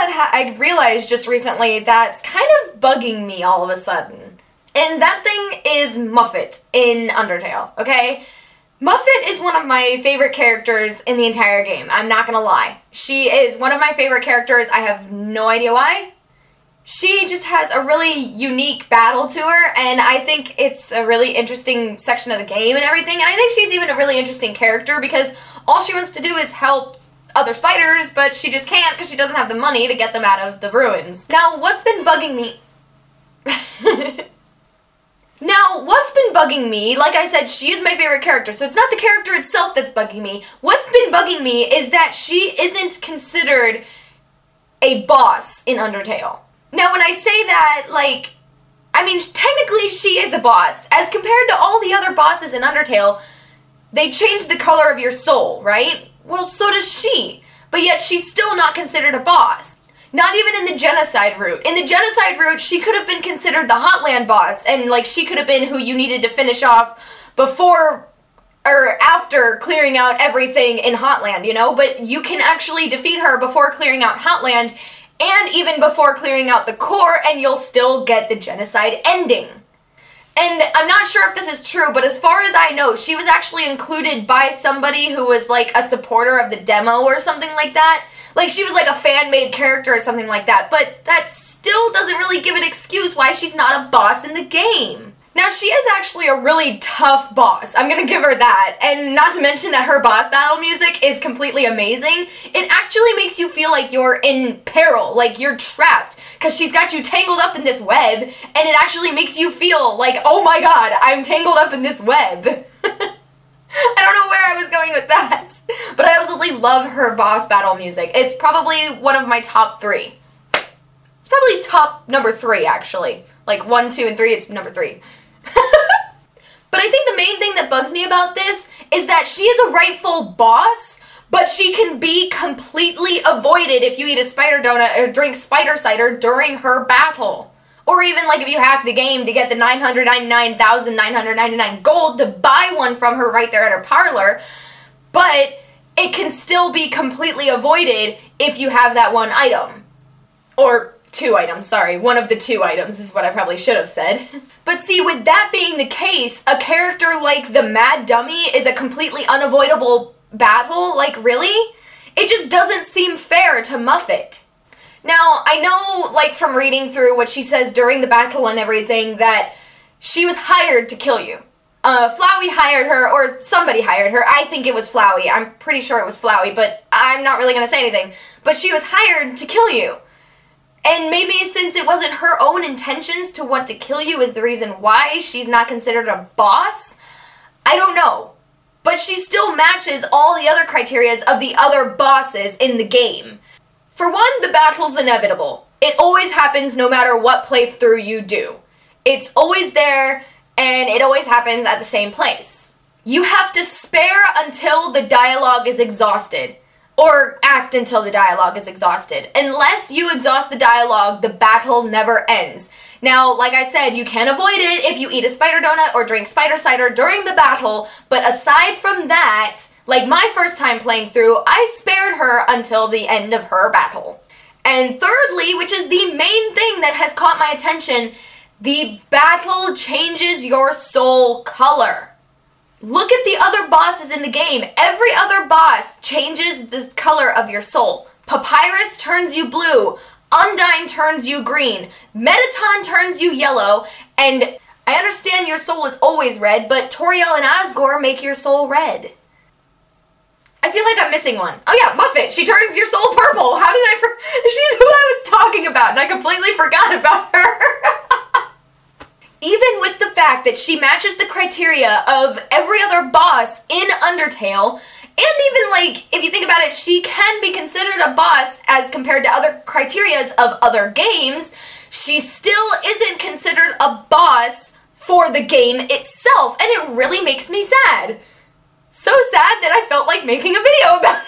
that I realized just recently that's kind of bugging me all of a sudden. And that thing is Muffet in Undertale, okay? Muffet is one of my favorite characters in the entire game, I'm not gonna lie. She is one of my favorite characters, I have no idea why. She just has a really unique battle to her, and I think it's a really interesting section of the game and everything, and I think she's even a really interesting character because all she wants to do is help other spiders, but she just can't because she doesn't have the money to get them out of the ruins. Now, what's been bugging me... like I said, she is my favorite character, so it's not the character itself that's bugging me. What's been bugging me is that she isn't considered a boss in Undertale. Now, when I say that, like, I mean, technically she is a boss. As compared to all the other bosses in Undertale, they change the color of your soul, right? Well, so does she. But yet she's still not considered a boss. Not even in the genocide route. In the genocide route, she could have been considered the Hotland boss, and, like, she could have been who you needed to finish off before or after clearing out everything in Hotland, you know? But you can actually defeat her before clearing out Hotland, and even before clearing out the core, and you'll still get the genocide ending. And I'm not sure if this is true, but as far as I know, she was actually included by somebody who was like a supporter of the demo or something like that. Like, she was like a fan-made character or something like that, but that still doesn't really give an excuse why she's not a boss in the game. Now, she is actually a really tough boss. I'm gonna give her that. And not to mention that her boss battle music is completely amazing. It actually makes you feel like you're in peril, like you're trapped, because she's got you tangled up in this web, and it actually makes you feel like, oh my god, I'm tangled up in this web. I don't know where I was going with that, but I absolutely love her boss battle music. It's probably one of my top 3. It's probably top number 3, actually. Like 1, 2, and 3, it's number 3. But I think the main thing that bugs me about this is that she is a rightful boss, but she can be completely avoided if you eat a spider donut or drink spider cider during her battle. Or even like if you hack the game to get the 999,999 gold to buy one from her right there at her parlor, but it can still be completely avoided if you have that one item. Or 2 items, sorry. One of the 2 items is what I probably should have said. But see, with that being the case, a character like the Mad Dummy is a completely unavoidable battle? Like, really? It just doesn't seem fair to Muffet. Now, I know, like, from reading through what she says during the battle and everything, that she was hired to kill you. Flowey hired her, or somebody hired her. I think it was Flowey. I'm pretty sure it was Flowey, but I'm not really going to say anything. But she was hired to kill you. And maybe since it wasn't her own intentions to want to kill you is the reason why she's not considered a boss, I don't know. But she still matches all the other criterias of the other bosses in the game. For one, the battle's inevitable. It always happens no matter what playthrough you do. It's always there, and it always happens at the same place. You have to spare until the dialogue is exhausted. Or act until the dialogue is exhausted. Unless you exhaust the dialogue, the battle never ends. Now, like I said, you can avoid it if you eat a spider donut or drink spider cider during the battle, but aside from that, like my first time playing through, I spared her until the end of her battle. And thirdly, which is the main thing that has caught my attention, the battle changes your soul color. Look at the other bosses in the game. Every other boss changes the color of your soul. Papyrus turns you blue, Undyne turns you green, Mettaton turns you yellow, and I understand your soul is always red, but Toriel and Asgore make your soul red. I feel like I'm missing one. Oh yeah, Muffet. She turns your soul purple. How did she's who I was talking about, and I completely forgot about her. Even with the fact that she matches the criteria of every other boss in Undertale, and even, like, if you think about it, she can be considered a boss as compared to other criterias of other games, she still isn't considered a boss for the game itself, and it really makes me sad. So sad that I felt like making a video about it.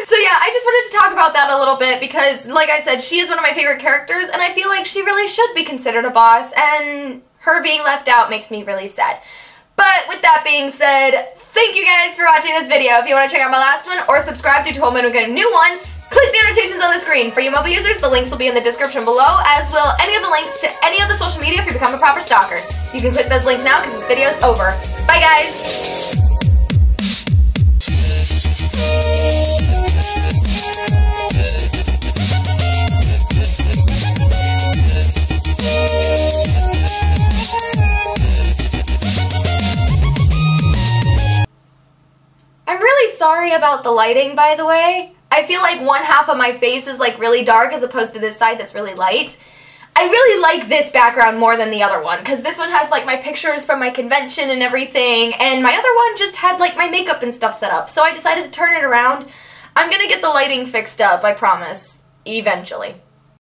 So yeah, I just wanted to talk about that a little bit because, like I said, she is one of my favorite characters, and I feel like she really should be considered a boss, and her being left out makes me really sad. But with that being said, thank you guys for watching this video. If you want to check out my last one or subscribe to be told when we get a new one, click click the annotations on the screen. For you mobile users, the links will be in the description below, as will any of the links to any of the social media if you become a proper stalker. You can click those links now because this video is over. Bye, guys! I'm really sorry about the lighting, by the way. I feel like one half of my face is like really dark as opposed to this side that's really light. I really like this background more than the other one because this one has like my pictures from my convention and everything, and my other one just had like my makeup and stuff set up. So I decided to turn it around. I'm gonna get the lighting fixed up, I promise, eventually.